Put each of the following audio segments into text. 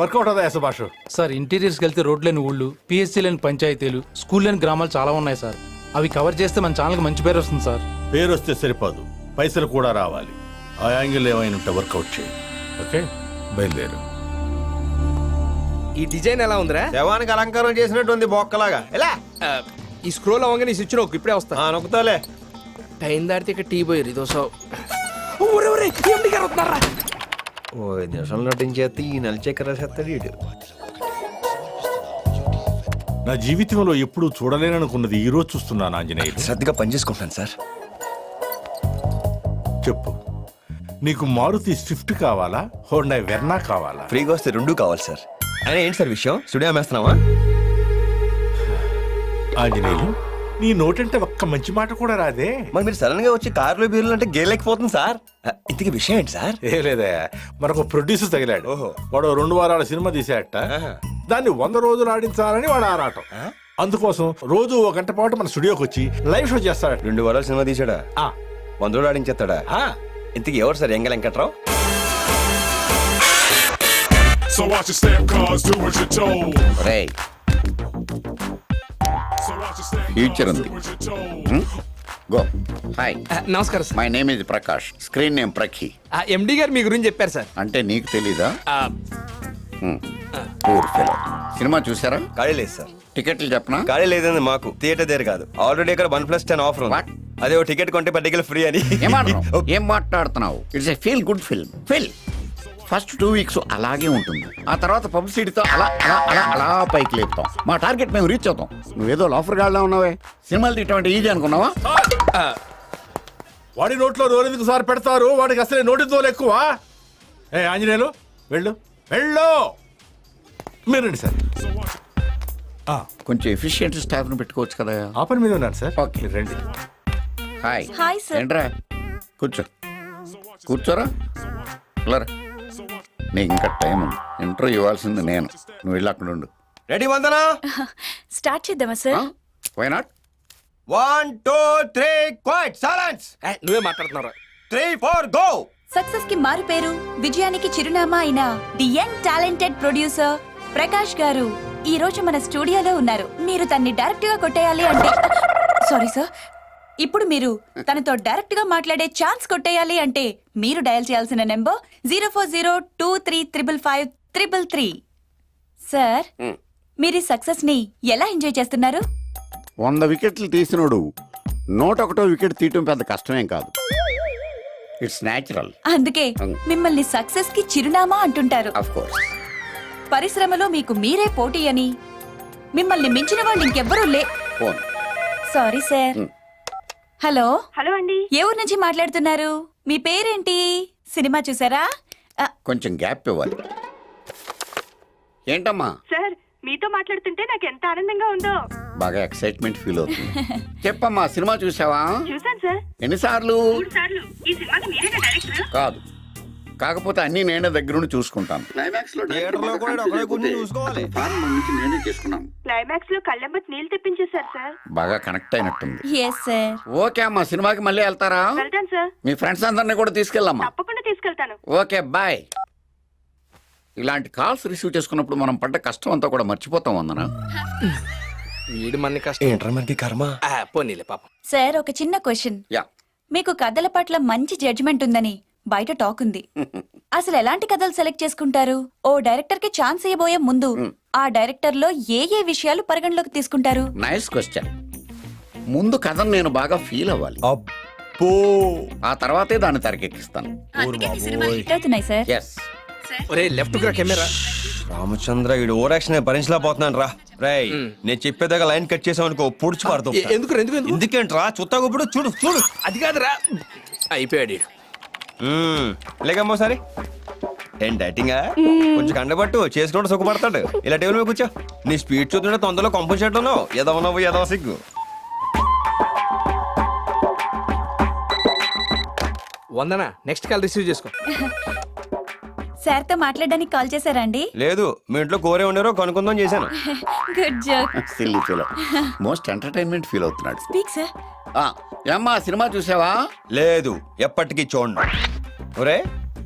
Work out అవుతాయా Subhash? Sir ఇంటీరియర్స్కి వెళ్తే road లేని ఊళ్ళు, పిఎస్సీ లేని పంచాయతీలు, స్కూల్ లేని గ్రామాలు చాలా ఉన్నాయి సార్. అవి కవర్ చేస్తే మన ఛానల్కి మంచి పేరు వస్తుంది సార్. పేరు వస్తే సరిపోదు, పైసలు కూడా రావాలి. ఆ యాంగిల్ ఏమైనా ఉంటే వర్కౌట్ చేయి. ఓకే, బయలుదేరు. ఈ డిజైన్ ఎలా ఉందిరా? శవానికి అలంకారం చేసినట్టు ఉంది బొక్కలాగా. ఎలా ఈ స్క్రోల్ అవ్వగానే ఈ స్విచ్ నొక్కు, ఇప్పుడే వస్తా. నొక్కుతాలే. టైం దాటితే ఇక టీ పోయారు ఇదో సో. ఓ 5 నిమిషాలు నటించేస్తే ఈ నలిచక్కెర రాసేస్తాడు వీడు. నా జీవితంలో ఎప్పుడూ చూడలేననుకున్నది ఈ రోజు చూస్తున్నాను ఆంజనేయులు. శ్రద్ధగా పనిచేసుకుంటాను సార్. చెప్పు, నీకు మారుతి స్విఫ్ట్ కావాలా, హోండా వెర్నా కావాలా? ఫ్రీగా వస్తే 2 కావాలి సార్. అయినా ఏంటి సార్ విషయం? స్టూడియో అమ్మేస్తున్నావా? ఆంజనేయులు, నీ నోటంటే ఒక్క మంచి మాట కూడా రాదే. మరి మీరు సడన్ గా వచ్చి కార్లు బీర్లు అంటే గేలేకపోతుంది సార్. ఇంతకీ విషయం ఏంటి సార్? ఏ లేదా, మరొక ప్రొడ్యూసర్ తగిలాడు. ఓహో. వాడు 2 వారాల సినిమా తీసాట. దాన్ని 100 రోజులు ఆడించాలని వాడు ఆరాటం. అందుకోసం రోజు 1 గంట పాటు మన స్టూడియోకి వచ్చి లైవ్ షో చేస్తాడు. 2 వారాలు సినిమా తీసాడా? ఆ, 100 రోజులు ఆడించేస్తాడా? ఇంతకీ ఎవరు సార్ ఎంగ Venkatrao? So watch your step, cause do what you're told. రేయ్, So watch your step, future cause ఉంది. do what you're told. Go. Hi, నమస్కారం sir. My name is Prakash, screen name Prakhi. MD గారు మీ గురించి చెప్పారు సార్. అంటే నీకు తెలీదా? ఆ, పూర్ ఫెలో. సినిమా చూసారా? ఖాళీ లేదు సార్. టికెట్లు చెప్పనా? ఖాళీ లేదండి మాకు. థియేటర్ దగ్గర కాదు, ఆల్రెడీ ఇక్కడ 1+10 ఆఫర్ What? ఉంది. అదే ఓ టికెట్ కొంటే 10 ఫ్రీ అని. ఏం మాట్లాడుతున్నావు? It's a feel good film. First 2 weeks అలాగే ఉంటుంది. ఆ తర్వాత పబ్లిసిటీతో అలా అలా అలా అలా పైకి లేపుతాం. మా టార్గెట్ మేము రీచ్ అవుతాం. నువ్వేదో లాఫర్ గాడ్లా ఉన్నావే. సినిమాలు తీయటం ఈజీ అనుకున్నావా? వాడి నోట్లో నోరెందుకు సార్ పెడతారు? వాడికి అసలే నోటి తోలు ఎక్కువ. ఏ ఆంజనేయులు, వెళ్ళు వెళ్ళు. మీరండి సార్. కొంచెం ఎఫిషియెంట్ స్టాఫ్ ని పెట్టుకోవచ్చు కదా. ఆ పని మీద ఉన్నాను సార్. ఓకే. మీరు రండి. హాయ్. Hi sir. ఏంట్రా, కూర్చోరా. లరా. నీకు ఇంకా టైం ఉంది. ఇంటర్వ్యూ ఇవ్వాల్సింది నేను. నువ్వు వెళ్ళి అక్కడ ఉండు. రెడీ వందనా? స్టార్ట్ చేద్దామా sir? Why not? 1 2 3 quiet silence. నువ్వే మాట్లాడుతున్నారా? 3 4 గో. సక్సెస్ కి మారు పేరు, విజయానికి చిరునామా అయిన the young talented producer Prakash గారు ఈ రోజు మన స్టూడియోలో ఉన్నారు. మీరు తన్ని డైరెక్ట్ గా కొట్టేయాలి అంటే, సారీ సార్, ఇప్పుడు మీరు తనతో డైరెక్ట్ గా మాట్లాడే ఛాన్స్ కొట్టేయాలి అంటే మీరు డయల్ చేయాల్సిన నెంబర్ 0402355533. సార్, మీరు ఈ సక్సెస్ ని ఎలా ఎంజాయ్ చేస్తున్నారు? 100 వికెట్లు తీసినోడు 101వ వికెట్ తీయటం పెద్ద కష్టమేం కాదు. It's natural. అందుకే మిమ్మల్ని సక్సెస్ కి చిరునామా అంటుంటారు. Of course. పరిశ్రమలో మీకు మీరే పోటీ అని, మిమ్మల్ని మించిన వాళ్ళు ఇంకెవ్వరూ phone. Sorry sir. Hello. Hello అండి. ఏ ఊరు నుంచి మాట్లాడుతున్నారు? మీ పేరేంటి? సినిమా చూసారా? కొంచెం గ్యాప్ ఇవ్వాలి. ఏంటమ్మా? సార్, మీతో మాట్లాడుతుంటే నాకు ఎంత ఆనందంగా ఉందో. బాగా ఎక్సైట్మెంట్ ఫీల్ అవుతుంది. చెప్పమ్మా, సినిమా చూసావా? చూసాను సార్. ఎన్నిసార్లు? 3 సార్లు. ఈ సినిమాకి మీరేనా డైరెక్టర్? కాదు, కాకపోతే అన్ని నేనే దగ్గరుండి చూసుకుంటాను. క్లైమాక్స్ లో థియేటర్లో కూడా ఒకడే కూర్చొని చూసుకోవాలి. నేనే చేసుకున్నాను. క్లైమాక్స్ లో కళ్ళెంబట్ నీళ్ళు తెప్పించేశారు సార్. బాగా కనెక్ట్ అయినట్టుంది. Yes sir. ఓకే అమ్మా, సినిమాకి మళ్ళీ వెళ్తారా? వెళ్తాను సార్. మీ ఫ్రెండ్స్ అందరినీ కూడా తీసుకెళ్ళమ్మా. తప్పకుండా తీసుకెళ్తాను. Okay, bye. ఇలాంటి కాల్స్ రిసీవ్ చేసుకున్నప్పుడు మనం పడ్డ కష్టం అంతా కూడా మర్చిపోతాం. వందనా, వీడు మన కష్టం. ఏంట్రా మనకి కర్మ. పోనీలే పాపం. సార్, ఒక చిన్న క్వశ్చన్. యా. మీకు కథల పట్ల మంచి జడ్జిమెంట్ ఉందని బయట టాక్ ఉంది. అసలు ఎలాంటి కథలు సెలెక్ట్ చేసుకుంటారు? ఓ డైరెక్టర్ కి ఛాన్స్ ఇవ్వబోయే ముందు ఆ డైరెక్టర్ లో ఏ ఏ విషయాలు పరిగణలోకి తీసుకుంటారు? Nice question. ముందు కథను నేను బాగా ఫీల్ అవ్వాలి. అబ్బో. ఆ తర్వాతే దాన్ని తెరకెక్కిస్తాను. హిట్ అవుతున్నాయి సార్. ఎస్. ఒరే లెఫ్ట్ గా కెమెరా. రామచంద్ర, వీడు ఓరాక్షన్ భరించలేకపోతున్నాను రా. రేయ్, నేను చెప్పేదాకా లైన్ కట్ చేసావు అనుకో, పుడిచి పడతావు. ఎందుకు ఎందుకేంట్రా? చుత్తాకు ఇప్పుడు చూడు చూడు. అది కాదురా. అయిపోయాడు. లేకమ్మో సరే. ఏం డైటింగా? కొంచెం కండబట్టు చేసుకుంటూ సుఖపడతాడు. ఇలా టేబుల్ మీద కూర్చో. నీ స్పీడ్ చూస్తుంటే తొందరలో కంపెన్సేట్ ఉన్నావు. ఎదవ నవ్వు, ఎదవ సిగ్గు. వందనా, నెక్స్ట్ కాల్ రిసీవ్ చేసుకో. సార్ తో మాట్లాడడానికి కాల్ చేశారా అండి? లేదు, మీ ఇంట్లో కోరే ఉండేరో కనుక్కుందాం చేశాను. Good joke. Silly feel. Most entertainment feel అవుతున్నాడు. Speak sir. ఏమ్మా, సినిమా చూసావా? లేదు, ఎప్పటికీ చూడండి. ఒరే,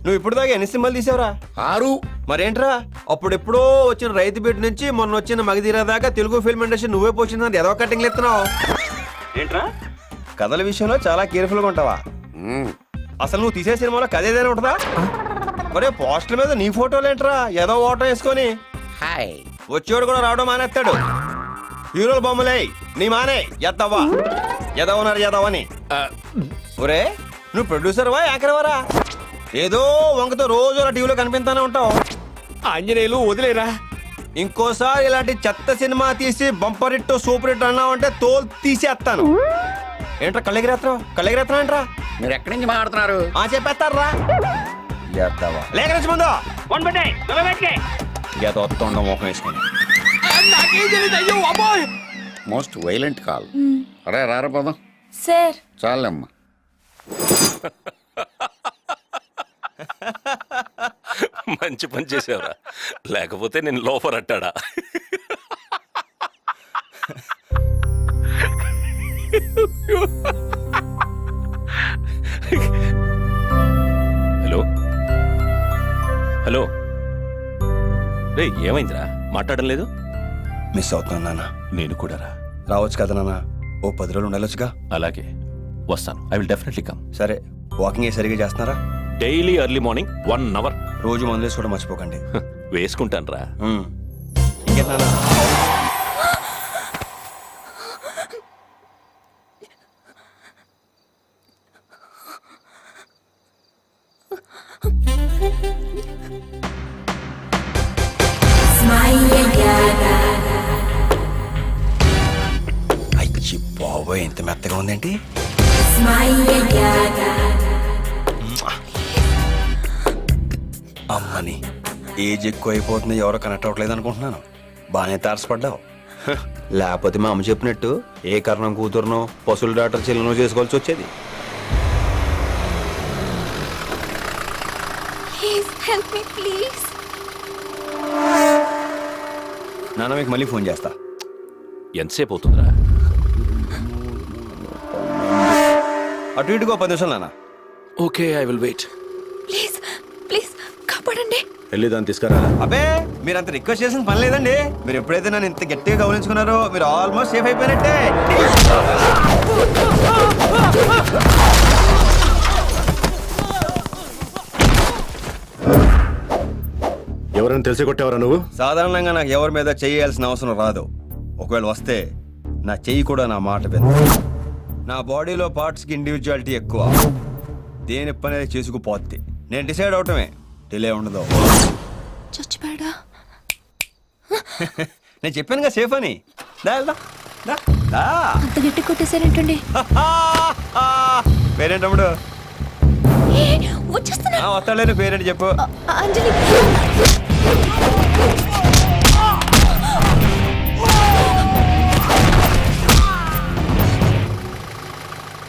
నువ్వు ఇప్పుడు దాకా ఎన్ని సినిమాలు తీసావురా? 6. మరేంట్రా అప్పుడెప్పుడో వచ్చిన రైతు బిడ్డ నుంచి మొన్న వచ్చిన మగధీర దాకా తెలుగు ఫిల్మ్ ఇండస్ట్రీ నువ్వే పోచిందని ఏదో కట్టింగ్లు ఎత్తున్నావు ఏంట్రా? కథల విషయంలో చాలా కేర్ఫుల్ గా ఉంటావా? అసలు నువ్వు తీసే సినిమాలో కథ ఏదైనా ఉంటుందా? మరే పోస్టర్ మీద నీ ఫోటోలు ఏంట్రా? ఏదో ఓటం వేసుకొని హాయ్. వచ్చేవాడు కూడా రావడం మానేస్తాడు. హీరోల బొమ్మలే నీ మానే ఎద్దవా ఎదవన్నారు ఎదవని. ఒరే నువ్వు ప్రొడ్యూసర్వా యాంకర్వరా? ఏదో వంకతో రోజు అలా టీవీలో కనిపిస్తానే ఉంటావు. ఆంజనేయులు వదిలేరా. ఇంకోసారి ఇలాంటి చెత్త సినిమా తీసి బంపర్ హిట్ సూపర్ హిట్ అన్నావంటే తోలు తీసేస్తాను. ఏంట్రా కళ్ళెగిరేత్రం ఏంట్రా? మీరు ఎక్కడి నుంచి మాట్లాడుతున్నారు? చెప్పేస్తారా లేక ముందు వస్తుండ మోహం వేసుకుని. నాకేం తెలియదు. అయ్యో అబ్బాయి. Most violent call. అరే రారా పదం. సార్ చాలమ్మా. మంచి పని చేసావురా, లేకపోతే నేను లోఫర్ అట్టాడా. హలో హలో రే, ఏమైందిరా మాట్లాడడం లేదు? మిస్ అవుతున్నాను నాన్న. నేను కూడా రా. రావచ్చు కదా నాన్న, ఓ 10 రోజులు ఉండొచ్చుగా. అలాగే వస్తాను. I will definitely come. సరే వాకింగ్ సరిగా చేస్తున్నారా? Daily early morning 1 hour. రోజు మందు వేసుకోవడం మర్చిపోకండి. వేసుకుంటాను రా. ఇంకేం నాన్న? అయ్యి బాబోయ్, ఎంత మెత్తగా ఉందేంటి? అమ్మని ఏజ్ ఎక్కువ అయిపోతుంది, ఎవరో కనెక్ట్ అవ్వట్లేదు అనుకుంటున్నాను. బాగానే తారసపడ్డావు. లేకపోతే మా అమ్మ చెప్పినట్టు ఏ కారణం కూతురునో పశువుల డాక్టర్ చెల్లెనో చేసుకోవాల్సి వచ్చేది. Help me please. నాన్న మీకు మళ్ళీ ఫోన్ చేస్తా. ఎంతసేపు అవుతుందిరా? అటు ఇటుగా 10 నిమిషాలు నాన్న. Okay, I will wait. Please please కాపాడండి. వెళ్ళి దాన్ని తీసుకురా. అబ్బే మీరు అంత రిక్వెస్ట్ చేసిన పని లేదండి. మీరు ఎప్పుడైతే నన్ను ఇంత గట్టిగా గమనించుకున్నారో మీరు ఆల్మోస్ట్ సేఫ్ అయిపోయినట్టే. ఎవరైనా తెలిసి కొట్టేవరా నువ్వు? సాధారణంగా నాకు ఎవరి మీద చేయాల్సిన అవసరం రాదు. ఒకవేళ వస్తే నా చెయ్యి కూడా నా మాట విందు. నా బాడీలో పార్ట్స్కి ఇండివిజువాలిటీ ఎక్కువ. దేని పని అనేది చేసుకుపోద్ది. నేను డిసైడ్ అవటమే, డిలే ఉండదు. చచ్చిపోయాడా? నేను చెప్పానుగా సేఫ్ అని. దా వెళ్దాం. దా, దా. అంత గట్టి కొట్టేశారేంటండి? పేరేంటమ్ముడు? వచ్చేస్తున్నా. వస్తాడలేని పేరేంటి చెప్పు. అంజలి.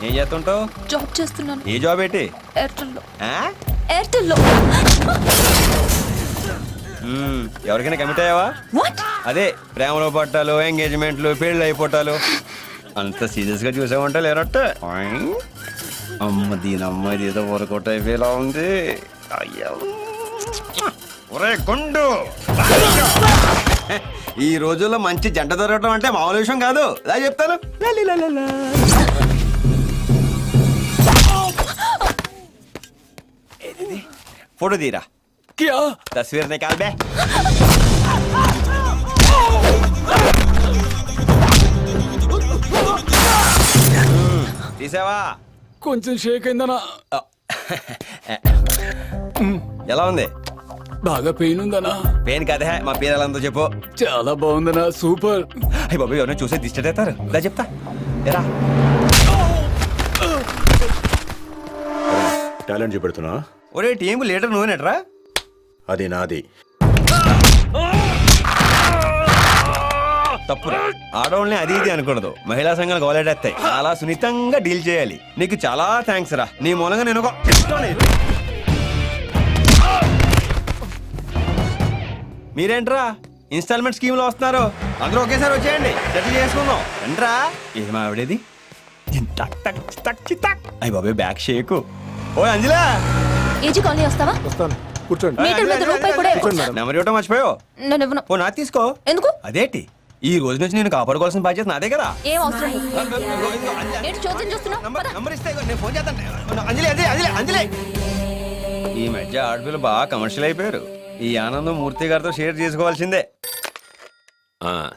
ఏం చేస్తుంటావు? జాబ్ చేస్తున్నాను. ఏ జాబ్ ఏంటి? ఎయిర్టెల్లో. ఆ? ఎయిర్టెల్లో. ఎవరికైనా కమిట్ అయ్యావా? వాట్? అదే ప్రేమలో పట్టాలు, ఎంగేజ్మెంట్లు, పెళ్ళి అయిపోటాలు. అంత సీరియస్ గా చూసామంటే లేనట్టే. అమ్మ దీని అమ్మాయి ఏదో వర్కౌట్ అయిపోయేలా ఉంది. అయ్యో ఒరే గుండు, ఈ రోజుల్లో మంచి జంట దొరకడం అంటే మామూలు విషయం కాదు. అలా చెప్తాను. ఫోటో తీరా. తస్వీర్ నికాల్ బే. తీసావా? కొంచెం షేక్ అయిందనా? ఎలా ఉంది? బాగా పెయిన్ ఉందనా? పెయిన్ కదే, మా పేరు ఎలా ఉందో చెప్పు. చాలా బాగుందనా. సూపర్. అయ్యి బాబు ఎవరైనా చూసే డిస్టర్బ్ అవుతారు. ఇలా చెప్తా ఎరా. టాలెంట్ చూపెడుతున్నా. ఒరే టీం లీడర్ నువ్వేనట్రా? అది నాది. తప్పురా. ఆడవాళ్ళని అది ఇది అనకూడదు. మహిళా సంఘాలు గోలెడేస్తాయి. చాలా సున్నితంగా డీల్ చేయాలి. నీకు చాలా థ్యాంక్స్ రా. నీ మూలంగా నేను ఒక మీరేంట్రా ఇన్స్టాల్మెంట్ స్కీమ్ లో వస్తున్నారు? అందరూ ఒకేసారి వచ్చేయండి, సెటిల్ చేసుకుందాం. రండ్రా. ఏం ఆవిడేది? అయ్యి బాబే బ్యాక్ షేకు. ఓ అంజలా ఏజీ కాలనీ వస్తావా? వస్తాను, కూర్చోండి. మీటర్ మీద రూపాయి కూడా ఇవ్వకు. కూర్చోండి మేడం. నెంబర్ ఇవ్వటం మర్చిపోయావు. నేను ఇవ్వను. ఓ నా తీసుకో. ఎందుకు? అదేంటి ఈ రోజు నుంచి నేను కాపాడుకోవాల్సిన బాధ్యత నాదే కదా. ఏం అవసరం లేదు. ఏంటి చూద్దాం చూస్తున్నావు? పద. నంబర్ ఇస్తే నేను ఫోన్ చేస్తాను. అంజలి అంజలి అంజలి అంజలి. ఈ మధ్య ఆడపిల్లలు బాగా కమర్షియల్ అయిపోయారు. ఈ ఆనందం మూర్తి గారితో షేర్ చేసుకోవాల్సిందే.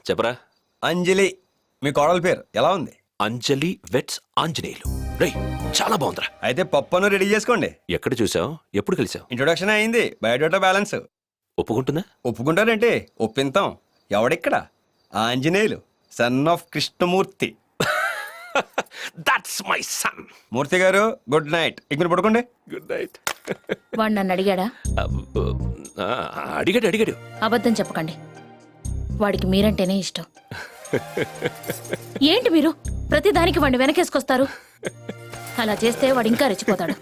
చెప్పరా. అంజలి మీ కోడల పేరు ఎలా ఉంది? అంజలి వెట్స్ ఆంజనేయులు. రేయ్ చాలా బాగుందిరా. అయితే పప్పును రెడీ చేసుకోండి. ఎక్కడ చూసావు, ఎప్పుడు కలిసావు? ఇంట్రొడక్షన్ అయింది, బయోడేటా బ్యాలెన్స్. ఒప్పుకుంటుందా? ఒప్పుకుంటారంటే ఒప్పింతాం. ఎవడిక్కడ? Anjaneyulu, son of Krishnamurthy. That's my son. Murthy గారు గుడ్ నైట్. ఇక మీరు పడుకోండి. Good night. వాడు నన్ను అడిగాడా? అడిగాడు. అబద్ధం చెప్పకండి. వాడికి మీరంటేనే ఇష్టం. ఏంటి మీరు ప్రతి దానికి వాడిని వెనకేసుకొస్తారు? అలా చేస్తే వాడు ఇంకా రెచ్చిపోతాడు.